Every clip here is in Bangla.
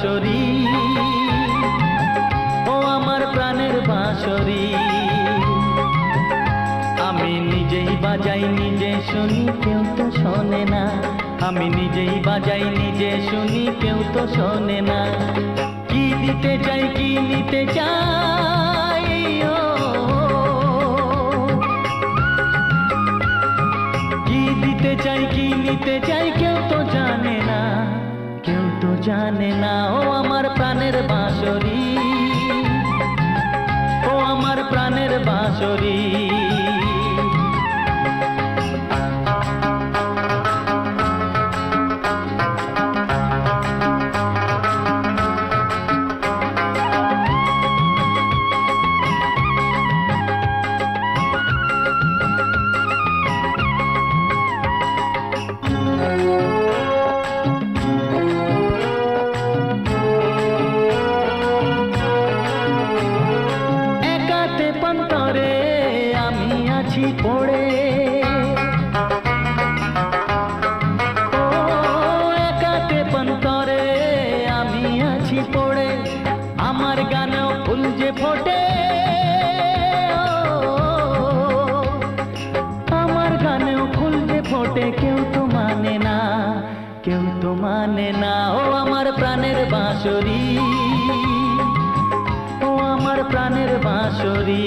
বাঁশরি, ও আমার প্রাণের বাঁশরি। আমি নিজেই বাজাই নিজে শুনি, কেউ তো শোনে না। আমি নিজেই বাজাই নিজে শুনি, কেউ তো শোনে না। কি দিতে চাই কি নিতে চাই, ও কি দিতে চাই কি নিতে চাই, কেউ তো জানে না, কেউ তো জানে না। ও আমার প্রাণের বাঁশরি, ও আমার প্রাণের বাঁশরি। পড়ে ও একাতে পন্তরে আমি আছি পড়ে, আমার গানেও ফুল যে ফোটে, আমার গানেও ফুল যে ফোটে, কেউ তো মানে না, কেউ তো মানে না। ও আমার প্রাণের বাঁশরি, ও আমার প্রাণের বাঁশরি।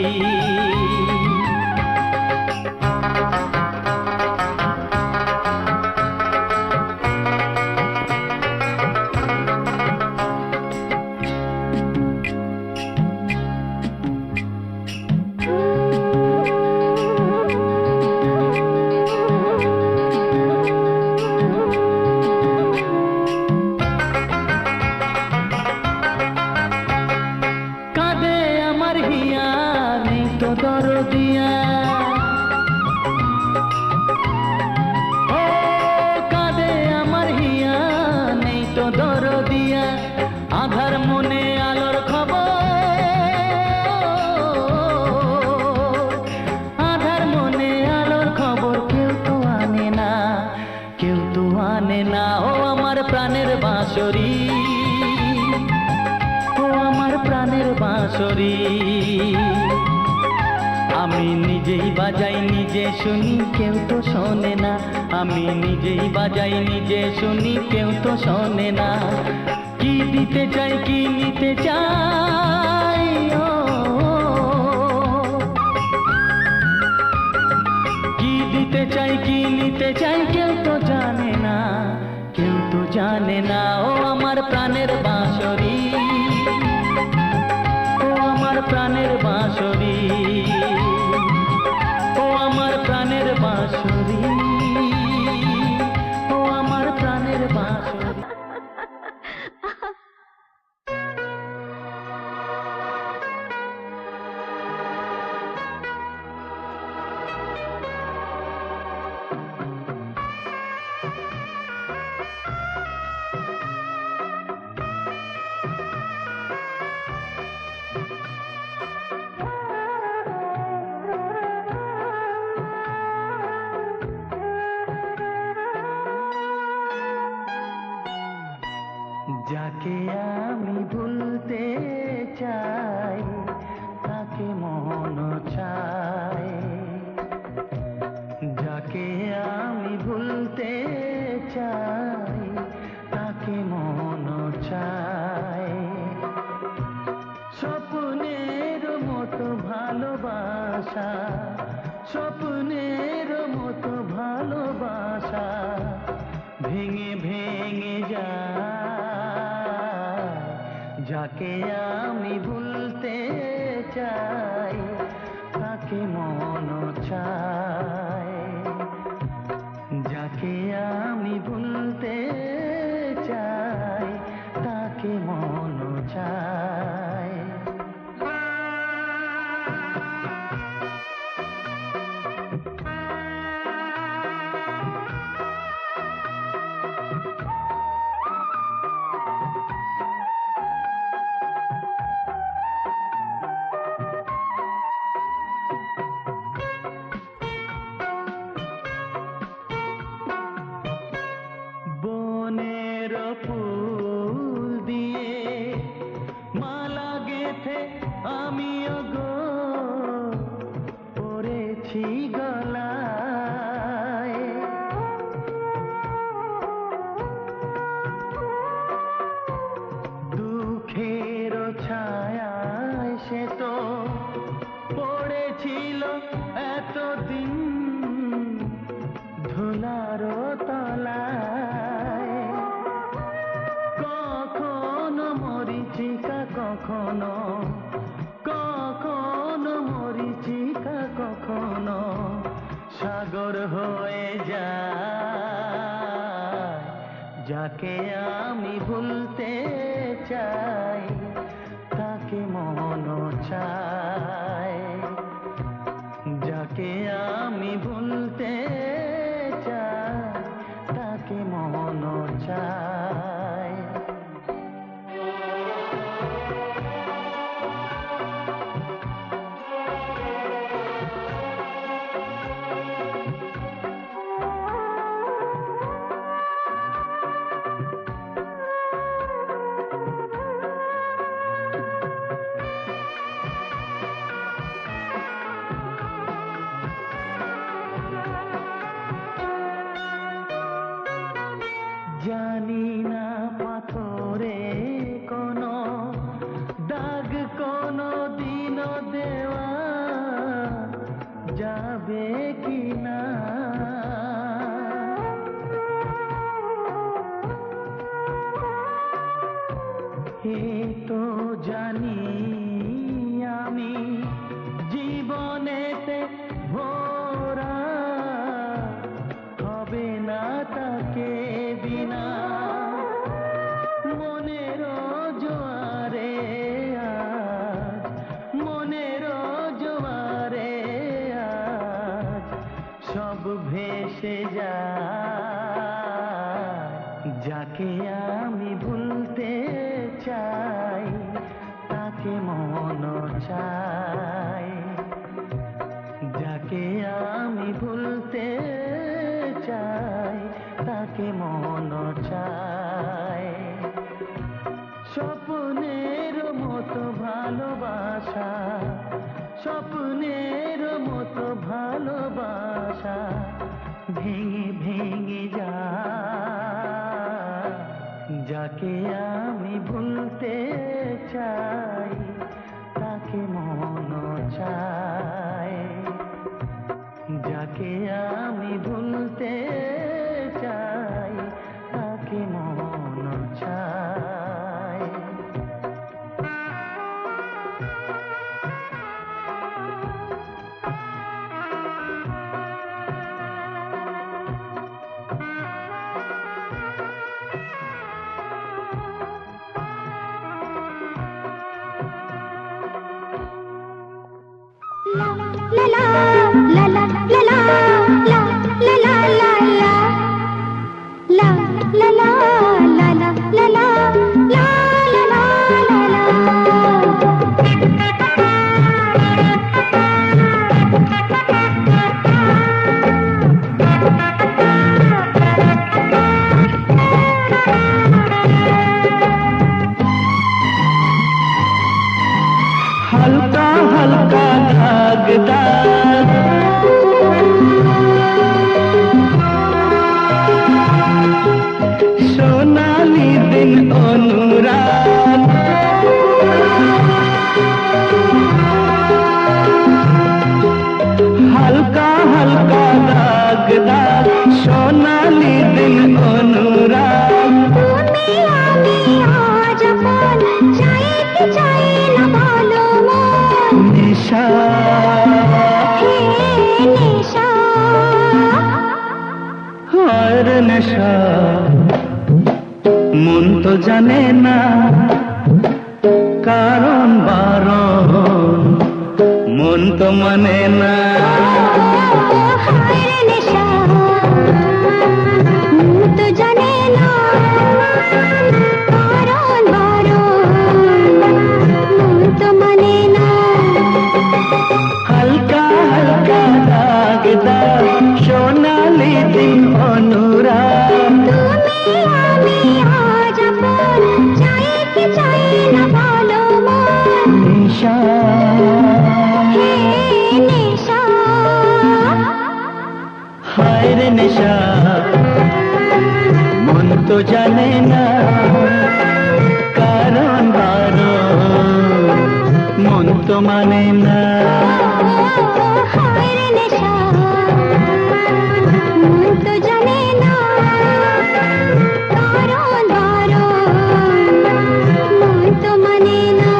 দরদিয়া ও কাঁদে আমার হিয়া, নেই তো দরদিয়া। আধার মনে আলোর খবর, আধার মনে আলোর খবর, কেউ তো আনে না, কেউ তো আনে না। ও আমার প্রাণের বাঁশরি, ও আমার প্রাণের বাঁশরি। আমি নিজেই বাজাই নিজে শুনি, কেউ তো শোনে না। আমি নিজেই বাজাই নিজে শুনি, কেউ তো শোনে না। কি দিতে চাই কি নিতে চাই, ও কি দিতে চাই কি নিতে চাই, কেউ তো জানে না, কেউ তো জানে না। ও আমার প্রাণের বাঁশরি, ও আমার প্রাণের বাঁশরি, ও আমার প্রাণের বাঁশরি, ও আমার প্রাণের বাঁশরি। যাকে আমি ভুলতে চাই, তাকে মন চাই। যাকে আমি ভুলতে চাই, তাকে মন চাই। স্বপ্নের মতো ভালোবাসা, স্বপ্নের মতো ভালোবাসা ভেঙে ভেঙে যায়। যাকে আমি ভুলতে চাই, তাকে মন চাই। যাকে আমি ভুলতে চাই, তাকে মন চাই। কখনো কখনো মরীচিকা কখনো সাগর হয়ে যায় যাকে আমি ভুলতে চাই তাকে মন চায় যাকে আমি ভুলতে চাই তাকে মন চায় জানি না পাথরে কোনো দাগ কোনো দিন দেওয়া যাবে কি না এই তো জানি আমি জীবনেতে ভরা হবে না তাকে বিনা মনের জোয়ারে আজ মনের জোয়ারে আজ সব ভেসে যায় যাকে আমি ভুলতে চাই তাকে মন চাই যাকে আমি ভুলতে চাই তাকে মন চাই স্বপ্নের মতো ভালোবাসা স্বপ্নের মতো ভালোবাসা ভেঙে ভেঙে যায় যাকে আমি ভুলতে চাই তাকে মন চাই যাকে আমি ভুলতে চাই তাকে মন চাই La la la la la la la la la la la la la la la la la हल्का हल्का दागदार सोनाली दिन अनुराग हल्का हल्का दागदार सोनाली दिन अनुराग निशा और नशा मन तो जाने ना कारण बारण मन तो माने ना तो जाने ना कारण बारण मन तो माने ना हल्का हल्का दागदार सोनाली दिन अनुराग তুমি আমি আজ আপন চাই কি চাই না বলো মন निशा হে নেশা हाय रे निशा मन तो जाने ना कारण बारण मन तो माने ना हाय रे नेशा মন তো জানে না কারণ বারণ মন তো মানে না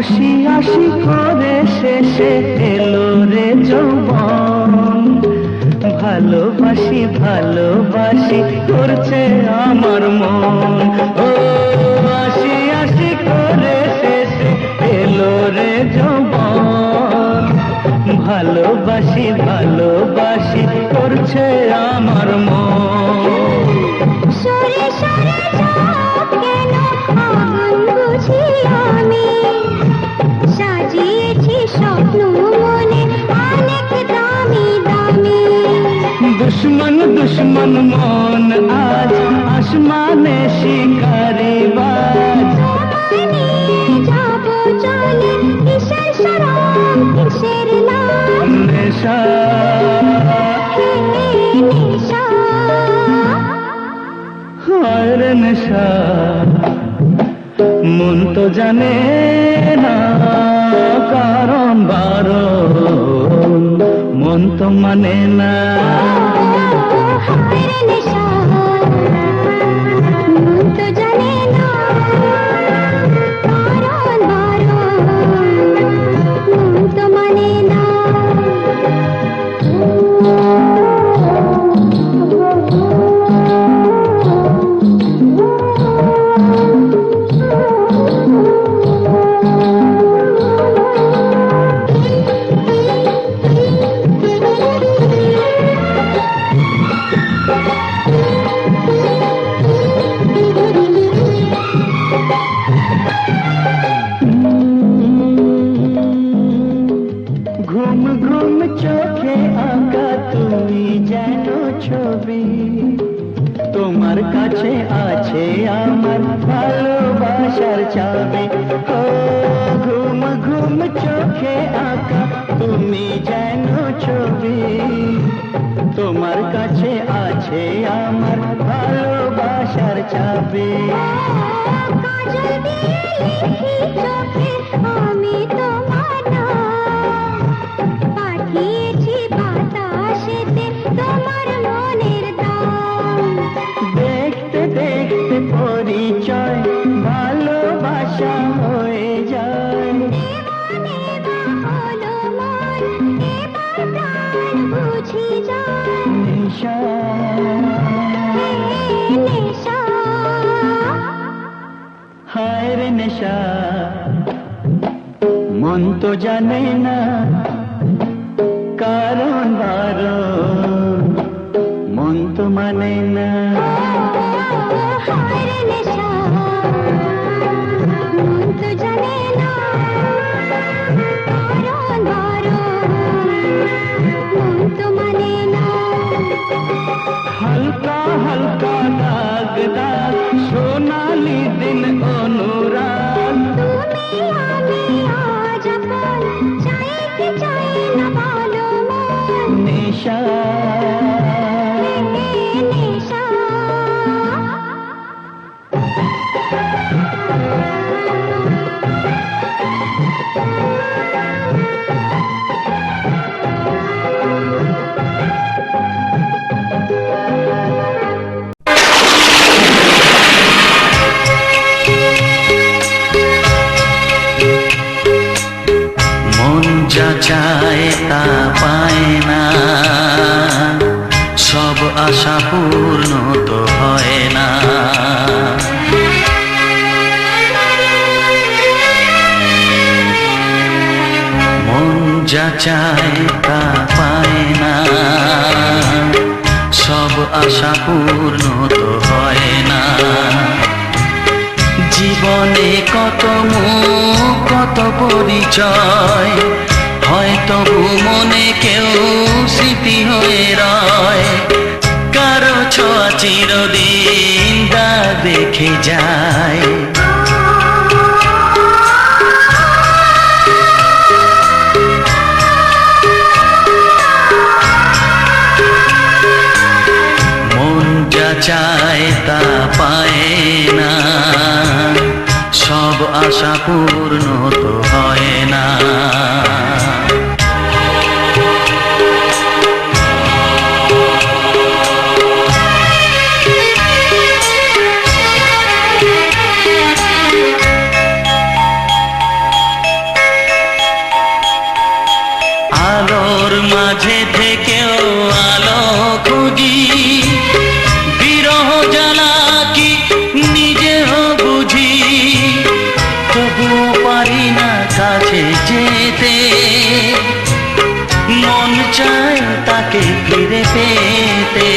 আশি আশি করে শেষে এলো রে যৌবন, ভালোবাসি ভালোবাসি করছে আমার মন। ও আশি আশি করে শেষে এলো রে যৌবন, ভালোবাসি ভালোবাসি করছে আমার মন। সরে সরে যাও কেন আগুন বুঝি আমি, সাজিয়েছি স্বপ্ন মনে অনেক দামি দামি। দুশ্মন দুশ্মন মন আজ আসমানে শিকারি বাজ, তোমায় নিয়ে যাবো চলে কিসের শরম কিসের লাজ। নেশা হে নেশা, হায় রে নেশা, মন তো জানে না কারণ বারণ, মন তো মানে না। হায় রে নেশা, মন তো জানে না কারণ বারণ, মন তো মানে না। ঘুম ঘুম চোখে আঁকা তুমি যেন ছবি, তোমার কাছে আছে আমার ভালোবাসার চাবি। ও ঘুম ঘুম চোখে আঁকা তুমি যেন ছবি, তোমার কাছে আছে আমার ভালোবাসার চাবি। কাজল দিয়ে লিখি চোখে আমি তোমার নাম, পাঠিয়েছি বাতাসেতে তোমার মনের দাম। দেখতে দেখতে পরিচয় ভালোবাসা হয়ে যায়, দেওয়া হলো মন এবার প্রাণ বুঝি যায়। নেশা নেশা, হায় রে নেশা, মন তো জানে না কারণ বারণ, মন তো মানে না। হায় রে নেশা, মন তো জানে না কারণ বারণ, মন তো মানে না। হালকা হালকা দাগ দাগ সোনালি দিন অনুরাগ, তুমি আমি আজ আপন, চাই কি চাই না বলো মন। নেশা নেশা, মন যা চায় তা পায় না, সব আশা পূর্ণ তো হয় না। মন যা চায় তা পায় না, সব আশা পূর্ণ তো হয় না। জীবনে কত মুখ কত পরিচয়, হয়তো মনে কেউ স্মৃতি হয়ে রয়, কারো ছোঁয়া চিরদিন দাগ রেখে যায়। মন যা চায় তা পায় না, সব আশা পূর্ণ তো হয় না। মাঝে থেকেও আলো খুঁজি, বিরহ জ্বালা কি নিজেও বুঝি, তবুও পারি না কাছে যেতে, মন চায় তাকে ফিরে পেতে।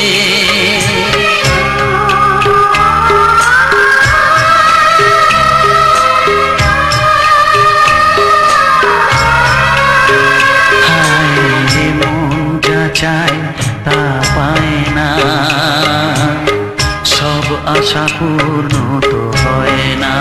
চায় তা পায় না, সব আশা পূর্ণ তো হয় না।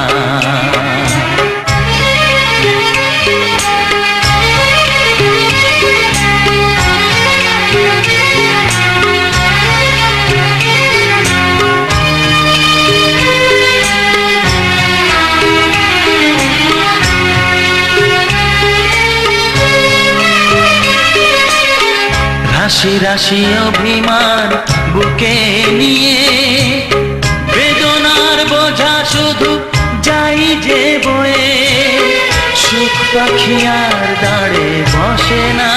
রাশি রাশি অভিমান বুকে নিয়ে, বেদনার বোঝা শুধু যাই যে বয়ে, সুখ পাখি আর দাঁড়ে বসে না,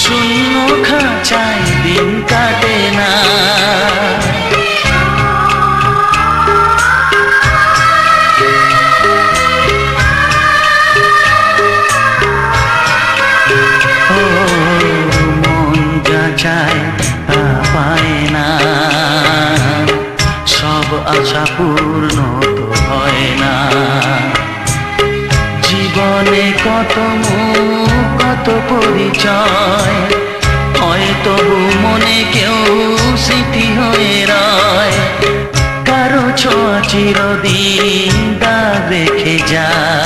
শূন্য খাঁচায় দিন কাটে না। চায় তা পায় না, সব আশা পূর্ণ তো হয় না। জীবনে কত মুখ কত পরিচয়, হয়তো মনে কেউ স্মৃতি হয়ে রয়, কারো ছোঁয়া চিরদিন দাগ রেখে যায়।